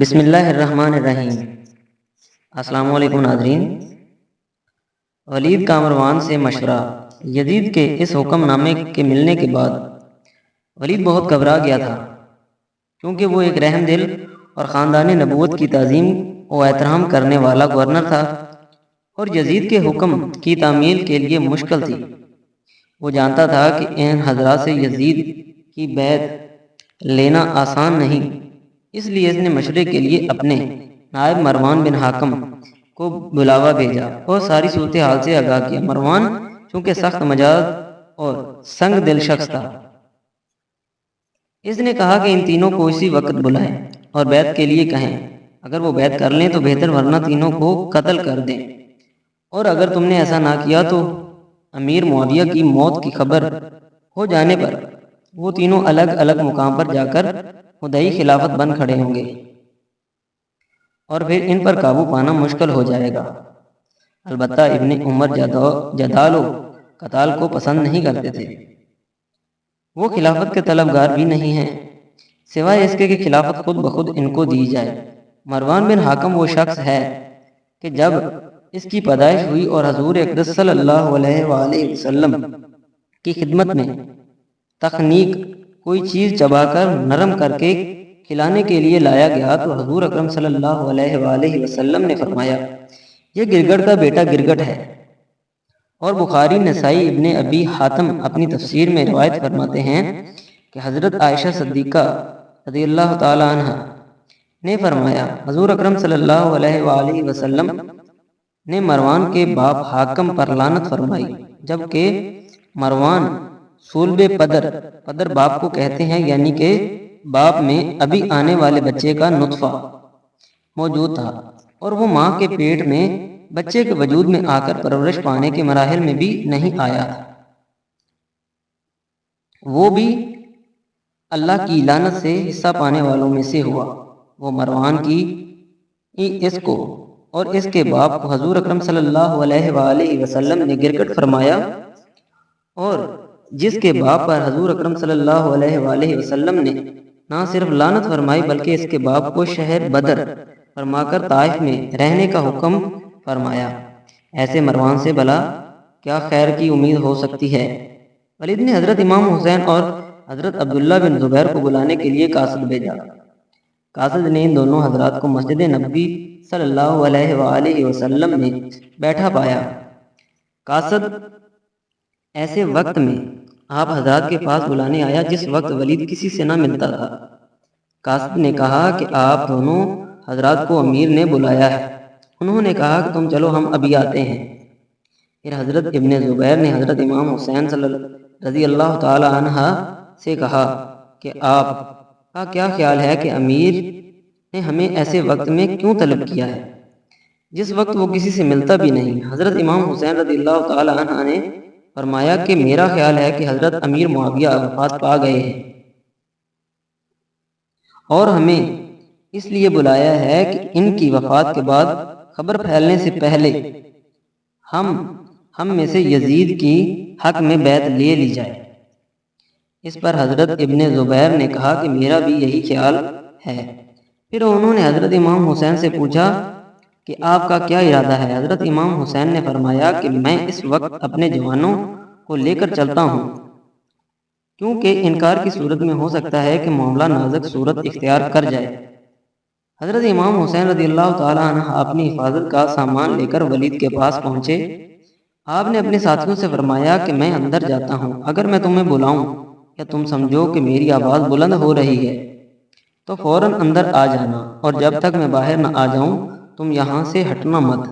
بسم اللہ الرحمن الرحیم۔ السلام علیکم ناظرین۔ ولید کا مروان سے مشورہ۔ یزید کے اس حکم نامے کے ملنے کے بعد ولید بہت گھبرا گیا تھا، کیونکہ وہ ایک رحم دل اور خاندان نبوت کی تعظیم و احترام کرنے والا گورنر تھا، اور یزید کے حکم کی تعمیل کے لیے مشکل تھی۔ وہ جانتا تھا کہ ان حضرات سے یزید کی بیعت لینا آسان نہیں، اس لیے اس نے مشورے کے لیے اپنے نائب مروان بن حاکم کو بلاوا بھیجا اور ساری صورتحال سے آگاہ کیا۔ مروان چونکہ سخت مزاج اور سنگ دل شخص تھا، اس نے کہا کہ ان تینوں کو اسی وقت بلائیں اور بیعت کے لیے کہیں۔ اگر وہ بیعت کر لیں تو بہتر، ورنہ تینوں کو قتل کر دیں، اور اگر تم نے ایسا نہ کیا تو امیر معاویہ کی موت کی خبر ہو جانے پر وہ تینوں الگ الگ مقام پر جا کر مدعی خلافت بن کھڑے ہوں گے، اور پھر ان پر قابو پانا مشکل ہو جائے گا۔ البتہ ابن عمر جدال و قتال کو پسند نہیں کرتے تھے، وہ خلافت کے طلبگار بھی نہیں ہیں، سوائے اس کے کہ خلافت خود بخود ان کو دی جائے۔ مروان بن حاکم وہ شخص ہے کہ جب اس کی پیدائش ہوئی اور حضور اقدس صلی اللہ علیہ وآلہ وسلم کی خدمت میں تخنیق کوئی چیز چبا کر نرم کر کے کھلانے کے لیے لایا گیا تو حضور اکرم صلی اللہ علیہ وآلہ وسلم نے فرمایا، یہ گرگٹ کا بیٹا گرگٹ ہے۔ اور بخاری، نسائی، ابن ابی حاتم اپنی تفسیر میں روایت فرماتے ہیں کہ حضرت عائشہ صدیقہ رضی اللہ تعالی عنہ نے فرمایا، حضور اکرم صلی اللہ علیہ وآلہ وسلم نے مروان کے باپ حاکم پر لعنت فرمائی، جبکہ مروان صلب پدر باپ کو کہتے ہیں، یعنی کہ باپ میں ابھی آنے والے بچے کا نطفہ موجود تھا، اور وہ ماں کے پیٹ میں بچے کے وجود میں آ کر پرورش پانے کے مراحل میں بھی نہیں آیا تھا، وہ بھی اللہ کی لعنت سے حصہ پانے والوں میں سے ہوا۔ وہ مروان کی اس کو اور اس کے باپ کو حضور اکرم صلی اللہ علیہ وآلہ وسلم نے گرگٹ فرمایا، اور جس کے باپ پر حضور اکرم صلی اللہ علیہ وآلہ وسلم نے نہ صرف لعنت فرمائی بلکہ اس کے باپ کو شہر بدر فرما کر طائف میں رہنے کا حکم فرمایا، ایسے مروان سے بھلا کیا خیر کی امید ہو سکتی ہے؟ ولید نے حضرت امام حسین اور حضرت عبداللہ بن زبیر کو بلانے کے لیے قاصد بھیجا۔ قاصد نے ان دونوں حضرات کو مسجد نبوی صلی اللہ علیہ وآلہ وسلم میں بیٹھا پایا۔ قاصد ایسے وقت میں آپ حضرات کے پاس بلانے آیا جس وقت ولید کسی سے نہ ملتا تھا۔ قاصد نے کہا کہ آپ دونوں حضرات کو امیر نے بلایا ہے۔ انہوں نے کہا کہ تم چلو، ہم ابھی آتے ہیں۔ پھر حضرت ابن زبیر نے حضرت امام حسین رضی اللہ تعالی عنہ سے کہا کہ آپ کا کیا خیال ہے کہ امیر نے ہمیں ایسے وقت میں کیوں طلب کیا ہے جس وقت وہ کسی سے ملتا بھی نہیں؟ حضرت امام حسین رضی اللہ تعالی عنہ نے فرمایا کہ میرا خیال ہے کہ حضرت امیر معاویہ وفات پا گئے ہیں، اور ہمیں اس لیے بلایا ہے کہ ان کی وفات کے بعد خبر پھیلنے سے پہلے ہم میں سے یزید کی حق میں بیعت لے لی جائے۔ اس پر حضرت ابن زبیر نے کہا کہ میرا بھی یہی خیال ہے۔ پھر انہوں نے حضرت امام حسین سے پوچھا کہ آپ کا کیا ارادہ ہے؟ حضرت امام حسین نے فرمایا کہ میں اس وقت اپنے جوانوں کو لے کر چلتا ہوں، کیونکہ انکار کی صورت میں ہو سکتا ہے کہ معاملہ نازک صورت اختیار کر جائے۔ حضرت امام حسین رضی اللہ تعالی عنہ اپنی حفاظت کا سامان لے کر ولید کے پاس پہنچے۔ آپ نے اپنے ساتھیوں سے فرمایا کہ میں اندر جاتا ہوں، اگر میں تمہیں بلاؤں یا تم سمجھو کہ میری آواز بلند ہو رہی ہے تو فوراً اندر آ جانا، اور جب تک میں باہر نہ آ جاؤں تم یہاں سے ہٹنا مت۔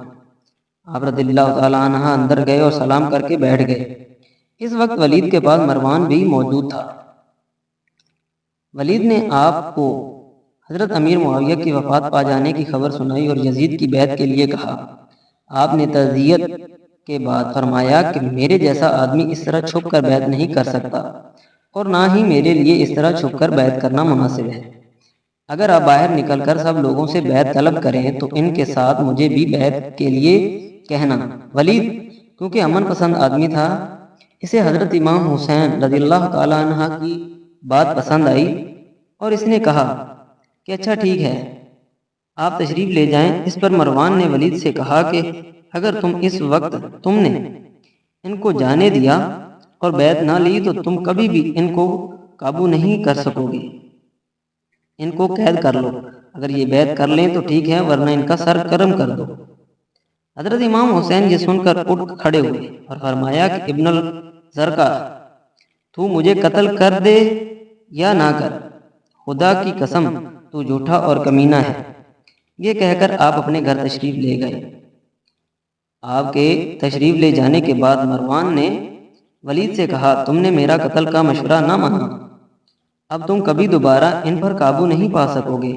آپ رضی اللہ تعالی عنہ اندر گئے اور سلام کر کے بیٹھ گئے۔ اس وقت ولید کے پاس مروان بھی موجود تھا۔ ولید نے آپ کو حضرت امیر معاویہ کی وفات پا جانے کی خبر سنائی اور یزید کی بیعت کے لیے کہا۔ آپ نے تعزیت کے بعد فرمایا کہ میرے جیسا آدمی اس طرح چھپ کر بیعت نہیں کر سکتا، اور نہ ہی میرے لیے اس طرح چھپ کر بیعت کرنا مناسب ہے۔ اگر آپ باہر نکل کر سب لوگوں سے بیعت طلب کریں تو ان کے ساتھ مجھے بھی بیعت کے لیے کہنا۔ ولید کیونکہ امن پسند آدمی تھا، اسے حضرت امام حسین رضی اللہ تعالی عنہ کی بات پسند آئی، اور اس نے کہا کہ اچھا ٹھیک ہے، آپ تشریف لے جائیں۔ اس پر مروان نے ولید سے کہا کہ اگر تم نے ان کو جانے دیا اور بیعت نہ لی تو تم کبھی بھی ان کو قابو نہیں کر سکو گے۔ ان کو قید کر لو، اگر یہ بیعت کر لیں تو ٹھیک ہے، ورنہ ان کا سر کرم کر دو۔ حضرت امام حسین یہ سن کر اٹھ کھڑے ہوئے اور فرمایا کہ ابن الزرقہ، تو مجھے قتل کر دے یا نہ کر، خدا کی قسم تو جھوٹا اور کمینہ ہے۔ یہ کہہ کر آپ اپنے گھر تشریف لے گئے۔ آپ کے تشریف لے جانے کے بعد مروان نے ولید سے کہا، تم نے میرا قتل کا مشورہ نہ مانا، اب تم کبھی دوبارہ ان پر قابو نہیں پا سکو گے۔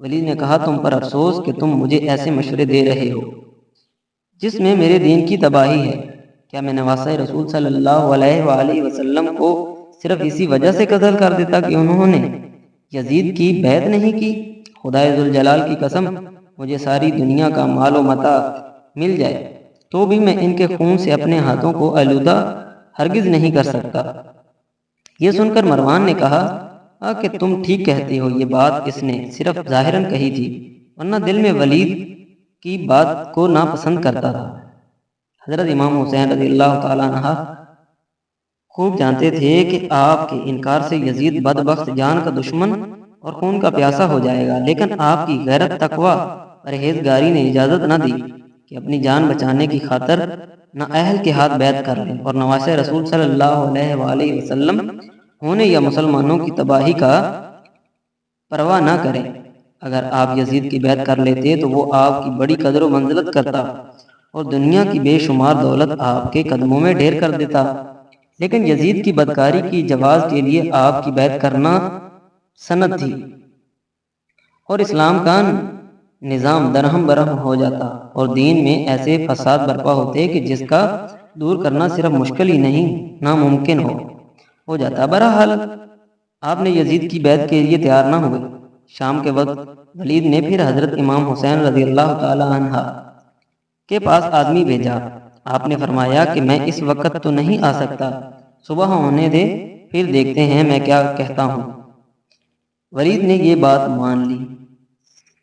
ولید نے کہا، تم پر افسوس کہ تم مجھے ایسے مشورے دے رہے ہو جس میں میرے دین کی تباہی ہے۔ کیا میں نواسہ رسول صلی اللہ علیہ وآلہ وسلم کو صرف اسی وجہ سے قتل کر دیتا کہ انہوں نے یزید کی بیعت نہیں کی؟ خدائے ذوالجلال کی قسم، مجھے ساری دنیا کا مال و متاع مل جائے تو بھی میں ان کے خون سے اپنے ہاتھوں کو آلودہ ہرگز نہیں کر سکتا۔ یہ سن کر مروان نے کہا کہ تم ٹھیک کہتے ہو، یہ بات اس نے صرف ظاہراً کہی تھی، ورنہ دل میں ولید کی بات کو ناپسند کرتا تھا۔ حضرت امام حسین رضی اللہ تعالیٰ عنہ خوب جانتے تھے کہ آپ کے انکار سے یزید بدبخت جان کا دشمن اور خون کا پیاسا ہو جائے گا، لیکن آپ کی غیرت، تقویٰ، پرہیزگاری نے اجازت نہ دی کہ اپنی جان بچانے کی خاطر نااہل کے ہاتھ بیعت کر لیں اور نواسہ رسول صلی اللہ علیہ وآلہ وسلم ہونے یا مسلمانوں کی تباہی کا پرواہ نہ کریں۔ اگر آپ یزید کی بیعت کر لیتے تو وہ آپ کی بڑی قدر و منزلت کرتا اور دنیا کی بے شمار دولت آپ کے قدموں میں ڈھیر کر دیتا، لیکن یزید کی بدکاری کی جواز کے لیے آپ کی بیعت کرنا سند تھی اور اسلام کا نظام درہم برہم ہو جاتا اور دین میں ایسے فساد برپا ہوتے کہ جس کا دور کرنا صرف مشکل ہی نہیں، ناممکن ہو جاتا۔ بہرحال آپ نے یزید کی بیعت کے لیے تیار نہ ہوئے۔ شام کے وقت ولید نے پھر حضرت امام حسین رضی اللہ تعالی عنہ کے پاس آدمی بھیجا۔ آپ نے فرمایا کہ میں اس وقت تو نہیں آ سکتا، صبح ہونے دے، پھر دیکھتے ہیں میں کیا کہتا ہوں۔ ولید نے یہ بات مان لی۔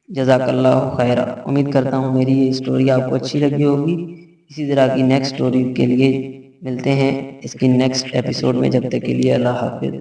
جزاک اللہ خیرہ۔ امید کرتا ہوں میری یہ اسٹوری آپ کو اچھی لگی ہوگی۔ اسی طرح کی نیکسٹ اسٹوری کے لیے ملتے ہیں اس کی نیکسٹ ایپیسوڈ میں، جب تک کے لیے اللہ حافظ۔